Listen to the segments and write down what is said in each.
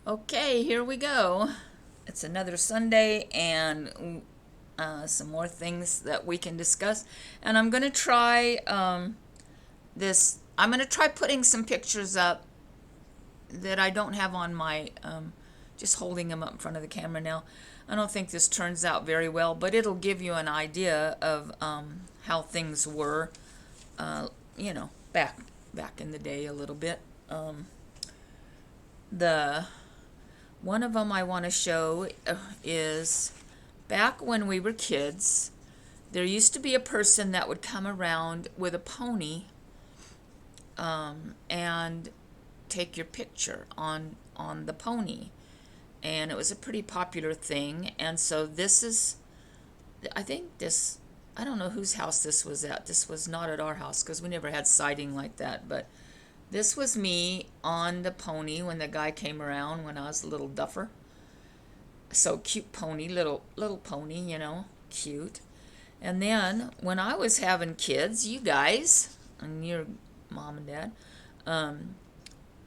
Okay, here we go. It's another Sunday and some more things that we can discuss. And I'm going to try this. I'm going to try putting some pictures up that I don't have on my, just holding them up in front of the camera now. I don't think this turns out very well, but it'll give you an idea of how things were, uh, back in the day a little bit. The One of them I want to show is back when we were kids, there used to be a person that would come around with a pony and take your picture on the pony. And it was a pretty popular thing. And so this is, I think this, I don't know whose house this was at. This was not at our house because we never had siding like that. But this was me on the pony when the guy came around when I was a little duffer. So cute pony, little pony, cute. And then when I was having kids, you guys and your mom and dad, um,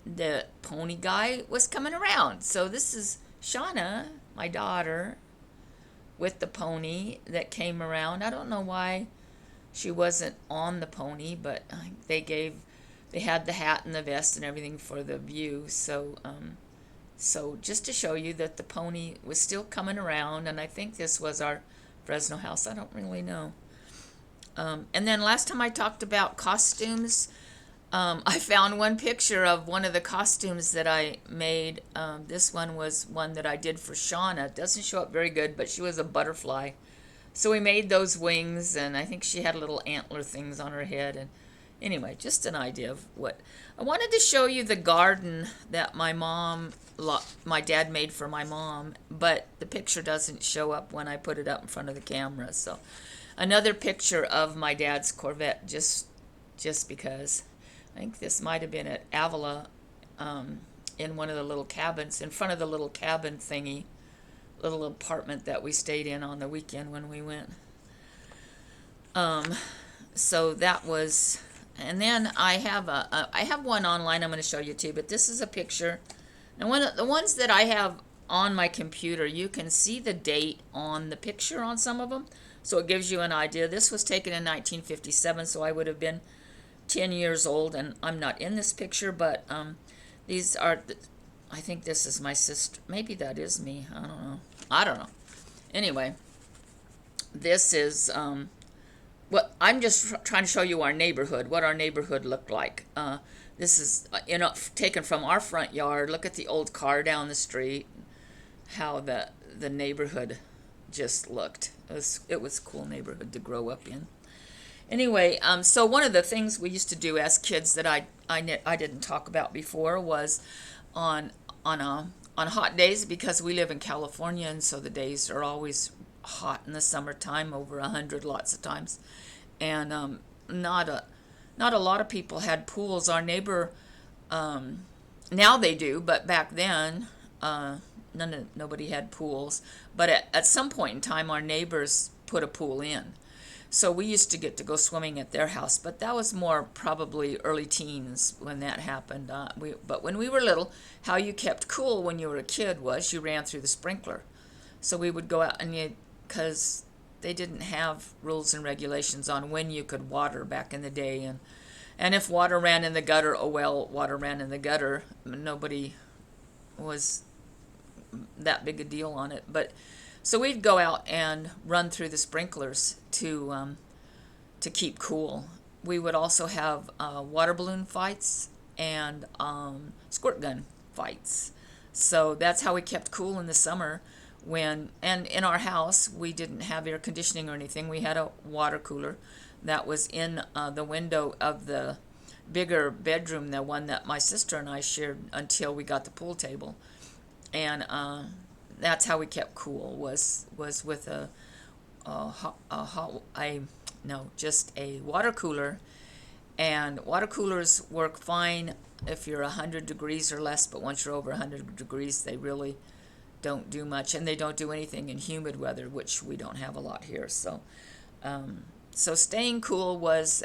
the pony guy was coming around. So this is Shauna, my daughter, with the pony that came around. I don't know why she wasn't on the pony, but they had the hat and the vest and everything for the view. So just to show you that the pony was still coming around, and I think this was our Fresno house. I don't really know. And then last time I talked about costumes, I found one picture of one of the costumes that I made. This one was one that I did for Shauna. It doesn't show up very good, but she was a butterfly. So we made those wings, and I think she had little antler things on her head. And anyway, just an idea of what I wanted to show you, the garden that my dad made for my mom, but the picture doesn't show up when I put it up in front of the camera. So another picture of my dad's Corvette, just because. I think this might have been at Avila, in one of the little cabins, in front of the little cabin thingy, little apartment that we stayed in on the weekend when we went. So that was, and then I have one online I'm going to show you too, but this is a picture. And one of the ones that I have on my computer, you can see the date on the picture on some of them, so it gives you an idea. This was taken in 1957, so I would have been 10 years old, and I'm not in this picture, but these are, I think this is my sister. Maybe that is me. I don't know. Anyway, this is what I'm just trying to show you our neighborhood, what our neighborhood looked like. This is taken from our front yard. Look at the old car down the street, how the neighborhood just looked. It was a cool neighborhood to grow up in. Anyway, so one of the things we used to do as kids that I didn't talk about before was on on hot days, because we live in California, and so the days are always hot in the summertime, over 100 lots of times, and not a lot of people had pools. Our neighbor, now they do, but back then, nobody had pools. But at some point in time, our neighbors put a pool in. So we used to get to go swimming at their house, but that was more probably early teens when that happened. But when we were little, how you kept cool when you were a kid was you ran through the sprinkler. So we would go out because they didn't have rules and regulations on when you could water back in the day, and if water ran in the gutter, oh well, water ran in the gutter. Nobody was that big a deal on it, but so we'd go out and run through the sprinklers to keep cool. We would also have water balloon fights and squirt gun fights. So that's how we kept cool in the summer. And in our house, we didn't have air conditioning or anything. We had a water cooler that was in the window of the bigger bedroom, the one that my sister and I shared until we got the pool table. And that's how we kept cool, was with just a water cooler. And water coolers work fine if you're 100 degrees or less, but once you're over 100 degrees, they really don't do much, and they don't do anything in humid weather, which we don't have a lot here. So staying cool was,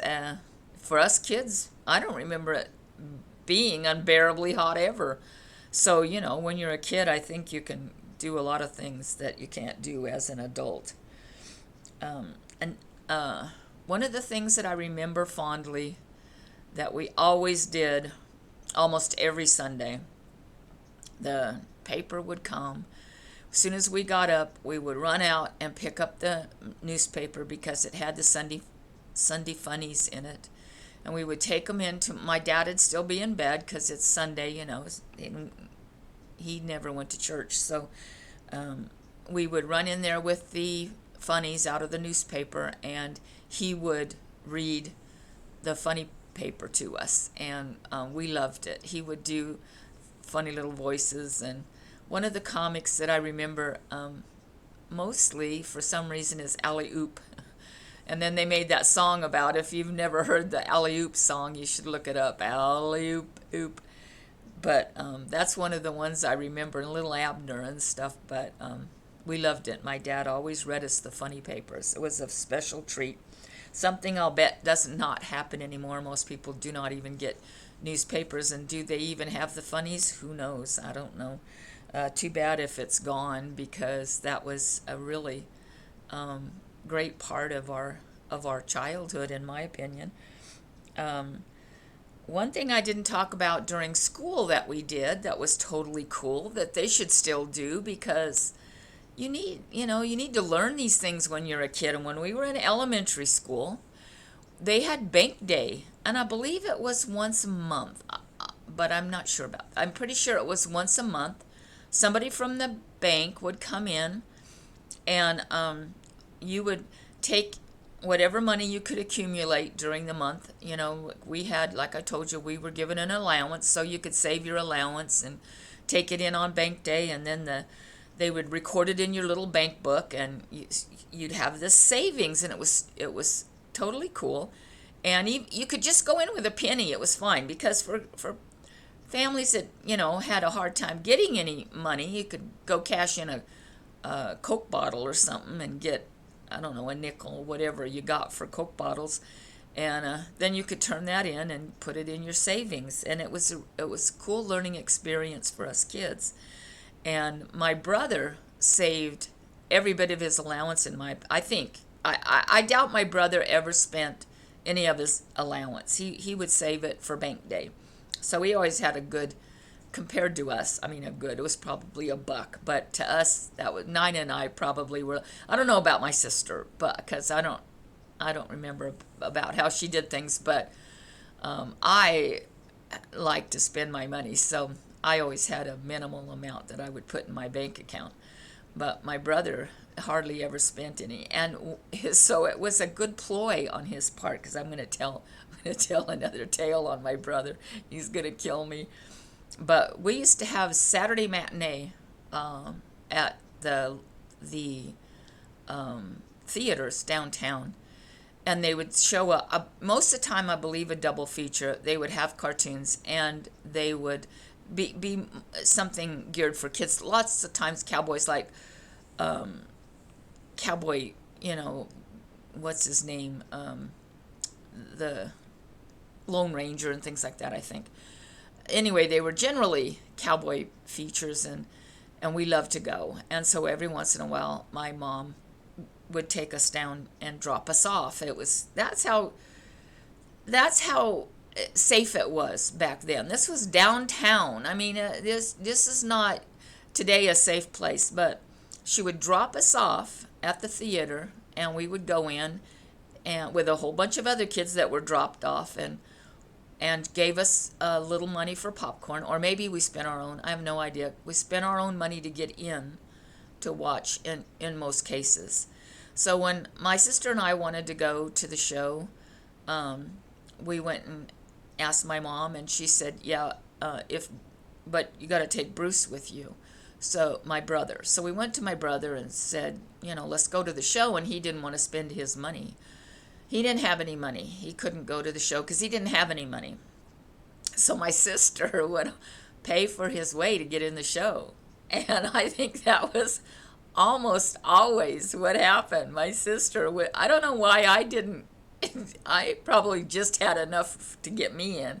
for us kids, I don't remember it being unbearably hot ever. So, when you're a kid, I think you can do a lot of things that you can't do as an adult. And one of the things that I remember fondly that we always did almost every Sunday, the paper would come. As soon as we got up, we would run out and pick up the newspaper because it had the Sunday funnies in it. And we would take them into, my dad would still be in bed because it's Sunday, he never went to church. So we would run in there with the funnies out of the newspaper, and he would read the funny paper to us, and we loved it. He would do funny little voices, and one of the comics that I remember mostly for some reason is Alley Oop. And then they made that song about, if you've never heard the Alley Oop song, you should look it up, Alley Oop Oop. But that's one of the ones I remember, and Little Abner and stuff, but we loved it. My dad always read us the funny papers. It was a special treat. Something I'll bet does not happen anymore. Most people do not even get newspapers, and do they even have the funnies? Who knows? I don't know. Too bad if it's gone, because that was a really great part of our childhood, in my opinion. One thing I didn't talk about during school that we did that was totally cool, that they should still do, because you need to learn these things when you're a kid. And when we were in elementary school, they had bank day, and I believe it was once a month, but I'm not sure about that. I'm pretty sure it was once a month. Somebody from the bank would come in, and you would take whatever money you could accumulate during the month. We had, like I told you, we were given an allowance, so you could save your allowance and take it in on bank day, and then they would record it in your little bank book, and you'd have this savings, and it was totally cool. And you could just go in with a penny. It was fine, because for families that had a hard time getting any money, you could go cash in a Coke bottle or something and get, I don't know, a nickel, whatever you got for Coke bottles, and then you could turn that in and put it in your savings. And it was a cool learning experience for us kids. And my brother saved every bit of his allowance I doubt my brother ever spent any of his allowance. He would save it for bank day. So he always had a good, compared to us, it was probably $1, but to us, that was, Nina and I probably were, I don't know about my sister, but because I don't remember about how she did things, but I like to spend my money, so I always had a minimal amount that I would put in my bank account. But my brother hardly ever spent any, and so it was a good ploy on his part, because I'm going to tell another tale on my brother. He's going to kill me. But we used to have Saturday matinee at the theaters downtown, and they would show most of the time, I believe, a double feature. They would have cartoons, and they would be something geared for kids. Lots of times cowboys, like Cowboy, what's his name, the Lone Ranger and things like that, I think. Anyway, they were generally cowboy features, and we loved to go. And so every once in a while, my mom would take us down and drop us off. That's how safe it was back then. This was downtown. This is not today a safe place, but she would drop us off at the theater, and we would go in and with a whole bunch of other kids that were dropped off, and gave us a little money for popcorn, or maybe we spent our own. I have no idea. We spent our own money to get in to watch in most cases. So when my sister and I wanted to go to the show, we went and asked my mom, and she said, yeah, but you got to take Bruce with you. So my brother. So we went to my brother and said, let's go to the show, and he didn't want to spend his money. He didn't have any money. He couldn't go to the show because he didn't have any money. So my sister would pay for his way to get in the show. And I think that was almost always what happened. My sister would, I don't know why I didn't, I probably just had enough to get me in.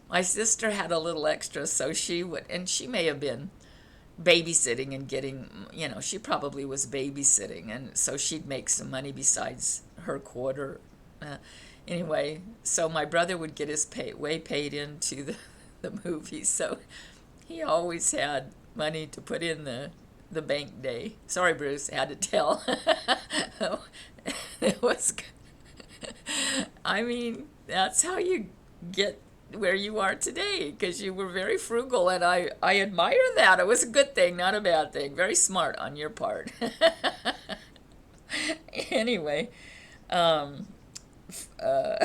My sister had a little extra, so she would, and she may have been babysitting and getting, she probably was babysitting, and so she'd make some money besides her quarter. Uh, anyway, so my brother would get his way paid into the movies, so he always had money to put in the bank day. Sorry, Bruce, I had to tell. It was, I mean, that's how you get where you are today, because you were very frugal, and I admire that. It was a good thing, not a bad thing. Very smart on your part. Anyway, um, uh,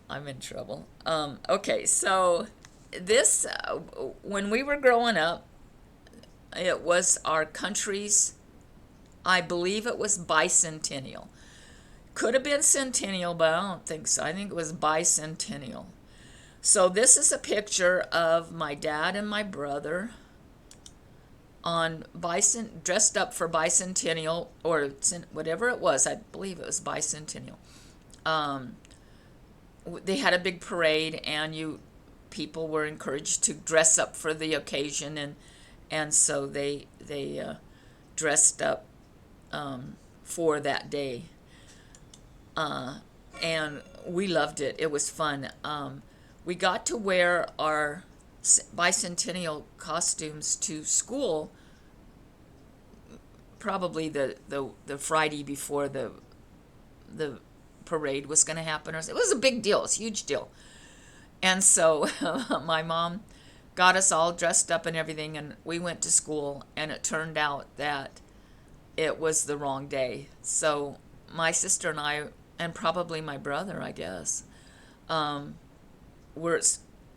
I'm in trouble. Okay, so this, when we were growing up, it was our country's, I believe it was bicentennial. Could have been centennial, but I don't think so. I think it was bicentennial. So this is a picture of my dad and my brother on dressed up for bicentennial, or whatever it was. I believe it was bicentennial. Um, they had a big parade, and people were encouraged to dress up for the occasion, and so they dressed up for that day. Uh, and we loved it. It was fun. We got to wear our bicentennial costumes to school probably the Friday before the parade was going to happen. It was a big deal. It was a huge deal. And so my mom got us all dressed up and everything, and we went to school, and it turned out that it was the wrong day. So my sister and I, and probably my brother, I guess, were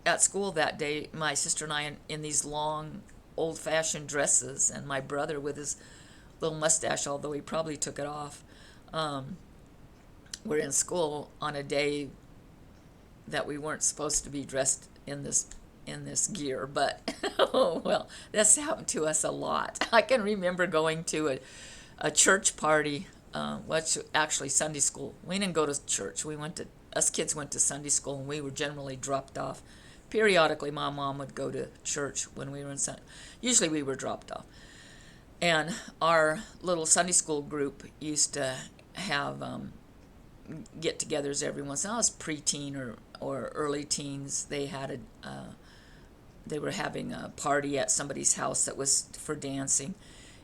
at school that day, my sister and I in these long, old-fashioned dresses, and my brother with his little mustache, although he probably took it off. We're in school on a day that we weren't supposed to be dressed in this gear, but oh well, that's happened to us a lot. I can remember going to a church party, which actually Sunday school. We didn't go to church. Us kids went to Sunday school, and we were generally dropped off. Periodically, my mom would go to church when we were in Sunday. Usually we were dropped off. And our little Sunday school group used to have get-togethers every once in a while. I was preteen or early teens. They were having a party at somebody's house that was for dancing,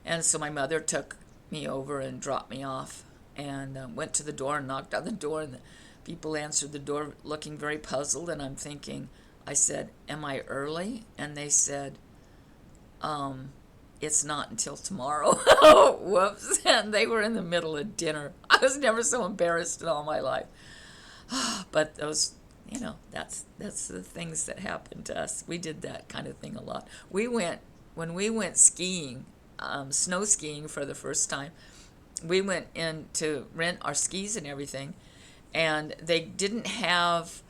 and so my mother took me over and dropped me off, and went to the door and knocked on the door, and the people answered the door looking very puzzled, and I'm thinking, I said, "Am I early?" And they said, "It's not until tomorrow." Whoops. And they were in the middle of dinner. I was never so embarrassed in all my life. But those, that's the things that happened to us. We did that kind of thing a lot. When we went skiing, snow skiing for the first time, we went in to rent our skis and everything, and they didn't have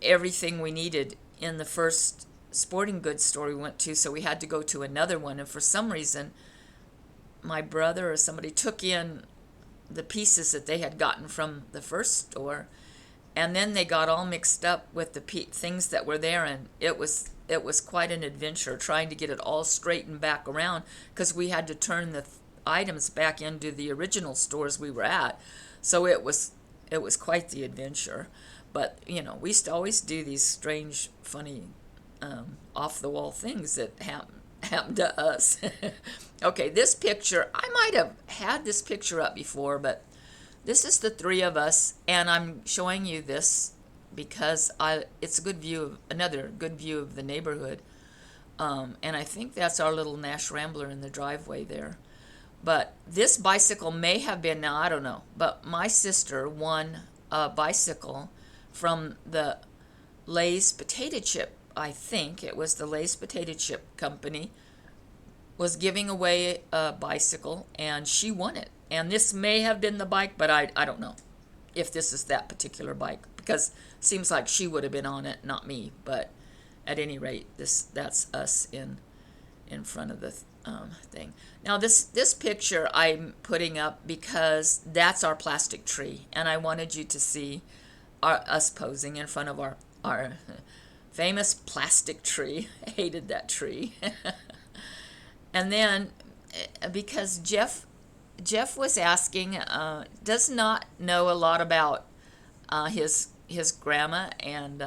everything we needed in the first sporting goods store we went to, so we had to go to another one, and for some reason my brother or somebody took in the pieces that they had gotten from the first store, and then they got all mixed up with the things that were there, and it was quite an adventure trying to get it all straightened back around, because we had to turn the items back into the original stores we were at. So it was quite the adventure. But we used to always do these strange, funny, off the wall things that happened to us. Okay, this picture, I might have had this picture up before, but this is the three of us, and I'm showing you this because it's another good view of the neighborhood. And I think that's our little Nash Rambler in the driveway there. But this bicycle may have been, now I don't know, but my sister won a bicycle from the Lay's potato chip. I think it was the Lay's potato chip company was giving away a bicycle, and she won it. And this may have been the bike, but I don't know if this is that particular bike, because it seems like she would have been on it, not me. But at any rate, that's us in front of the thing. Now this picture I'm putting up because that's our plastic tree, and I wanted you to see us posing in front of our famous plastic tree. I hated that tree. And then because Jeff was asking, does not know a lot about his grandma, and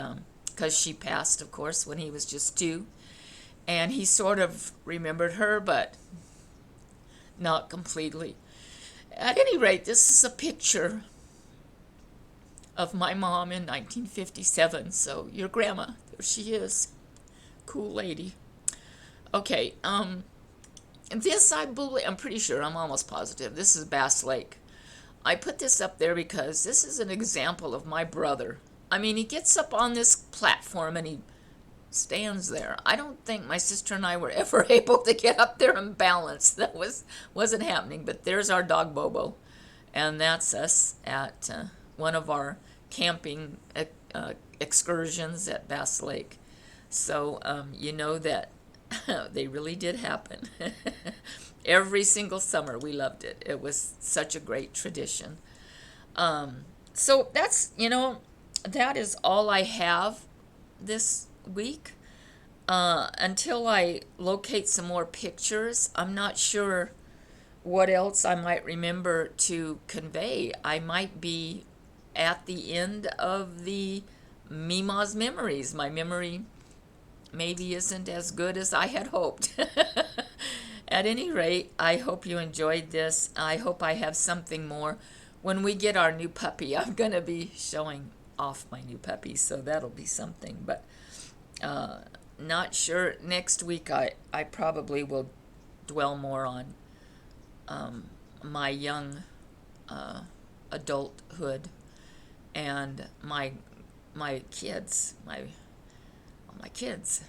because she passed, of course, when he was just 2, and he sort of remembered her, but not completely. At any rate, this is a picture of my mom in 1957. So your grandma, there she is, cool lady. Okay, this I'm pretty sure, I'm almost positive, this is Bass Lake. I put this up there because this is an example of my brother. I mean, he gets up on this platform and he stands there. I don't think my sister and I were ever able to get up there and balance. That wasn't happening. But there's our dog Bobo, and that's us at one of our camping excursions at Bass Lake. So you know that they really did happen. Every single summer we loved it. It was such a great tradition. So that's, that is all I have this week. Until I locate some more pictures, I'm not sure what else I might remember to convey. I might be at the end of the Memaw's memories. My memory maybe isn't as good as I had hoped. At any rate, I hope you enjoyed this. I hope I have something more. When we get our new puppy, I'm going to be showing off my new puppy, so that'll be something. But not sure. Next week, I probably will dwell more on my young adulthood and my kids, my kids.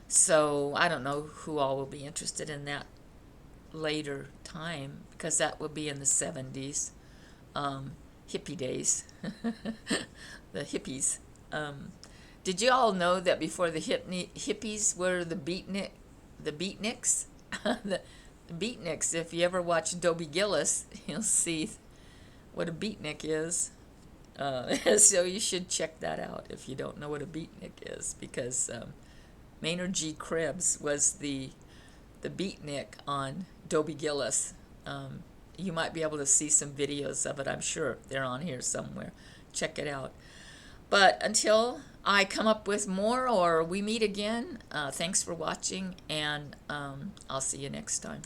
So I don't know who all will be interested in that later time, because that will be in the 70s, hippie days, the hippies. Did you all know that before the hippies were the beatniks? The beatniks, if you ever watch Dobie Gillis, you'll see what a beatnik is. So you should check that out if you don't know what a beatnik is, because Maynard G. Krebs was the beatnik on Dobie Gillis. You might be able to see some videos of it. I'm sure they're on here somewhere. Check it out. But until I come up with more or we meet again, thanks for watching, and I'll see you next time.